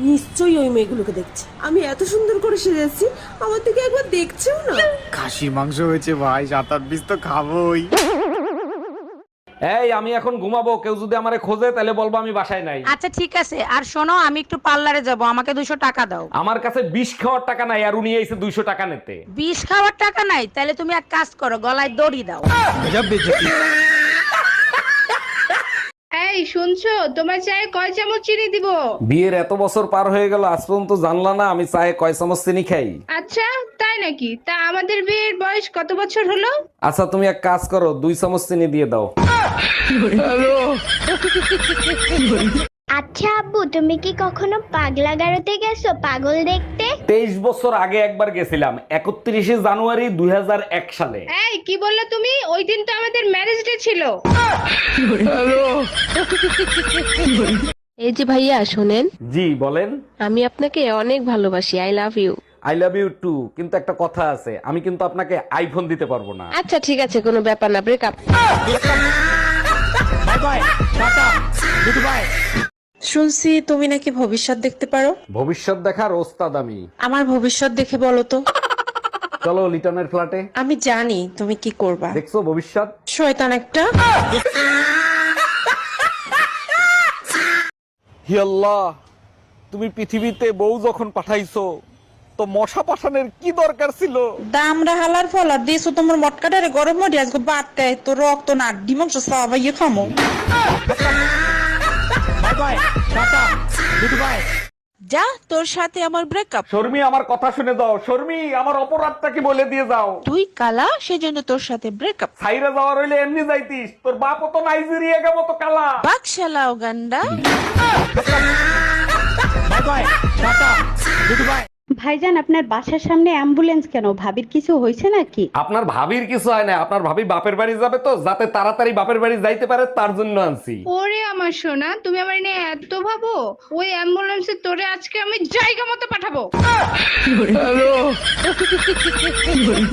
নিশ্চয়ই ওই মেয়েগুলোকে দেখছে। আমি এত সুন্দর করে সেজেছি, আমার থেকে একবার দেখছেও না। খাসির মাংস হয়েছে ভাই, 7-8 পিস তো খাবোই। এই আমি এখন ঘুমাবো, কেউ যদি আমারে খোঁজে তাহলে বলবো আমি বাসায় নাই। আচ্ছা ঠিক আছে, আর শোনো আমি একটু পার্লারে যাব, আমাকে 200 টাকা দাও। আমার কাছে বিষ খাওয়ার টাকা নাই, আর উনি এসে 200 টাকা নিতে। বিষ খাওয়ার টাকা নাই? তাহলে তুমি এক কাজ করো, গলায় দড়ি দাও। এই শুনছো, তোমার চায়ে কয় চামচ চিনি দিব? বিয়ের এত বছর পার হয়ে গেল, আজ পর্যন্ত জানলা না আমি চায়ে কয় চামচ চিনি খাই। আচ্ছা তাই নাকি? তা আমাদের বিয়ের বয়স কত বছর হলো? আচ্ছা তুমি এক কাজ করো, 2 চামচ চিনি দিয়ে দাও। আচ্ছা আব্বু, তুমি কি কখনো পাগলা গারোতে গেছো পাগল দেখতে? 23 বছর আগে একবার গেছিলাম, 31শে জানুয়ারি 2001 সালে। এই কি বললে তুমি? ওই দিন তো আমাদের ম্যারেজ ডে ছিল। এই যে ভাইয়া শোনেন, জি বলেন। আমি আপনাকে অনেক ভালোবাসি, I love you. I love you too, কিন্তু একটা কথা আছে, আমি কিন্তু আপনাকে আইফোন দিতে পারবো না। আচ্ছা ঠিক আছে, কোনো ব্যাপার না, ব্রেকআপ। শুনছি তুমি নাকি ভবিষ্যৎ দেখতে পারো। ভবিষ্যৎ দেখার ওস্তাদ আমি। আমার ভবিষ্যৎ দেখে বলো তো। চলো লিটনের ফ্ল্যাটে। আমি জানি তুমি কি করবা। দেখছো ভবিষ্যৎ? শয়তান একটা। হি আল্লাহ, তুমি পৃথিবীতে বউ যখন পাঠাইছো তো মশা পাঠানোর কি দরকার ছিল? দামরা হালার ফলার দিয়েছো তোমার মটকাটারে গরম মরি আজকে বাড়তে তো রক্ত না ডিমাংস সাবাইয়ে খামো। যা, তোর সাথে আমার ব্রেকআপ। শর্মি আমার কথা শুনে যাও, শর্মি আমার অপরাধটা কি বলে দিয়ে যাও। তুই কালা, সেজন্য তোর সাথে ব্রেকআপ। সাইরা যাওয়ার হইলে এমনি যাইতিস, তোর বাপ তো নাইজেরিয়া গে মতো কালা। বাকশালা উগান্ডা। ভাইজান, আপনার বাসার সামনে অ্যাম্বুলেন্স কেন? ভাবির কিছু হয়েছে নাকি? আপনার ভাবির কিছু হয় না, আপনার ভাবি বাপের বাড়ি যাবে তো, যাতে তাড়াতাড়ি বাপের বাড়ি যাইতে পারে তার জন্য আনছি। ওরে আমার সোনা, তুমি আমার নিয়ে এত ভাবো? ওই অ্যাম্বুলেন্সে তোরে আজকে আমি জায়গা মতো পাঠাবো।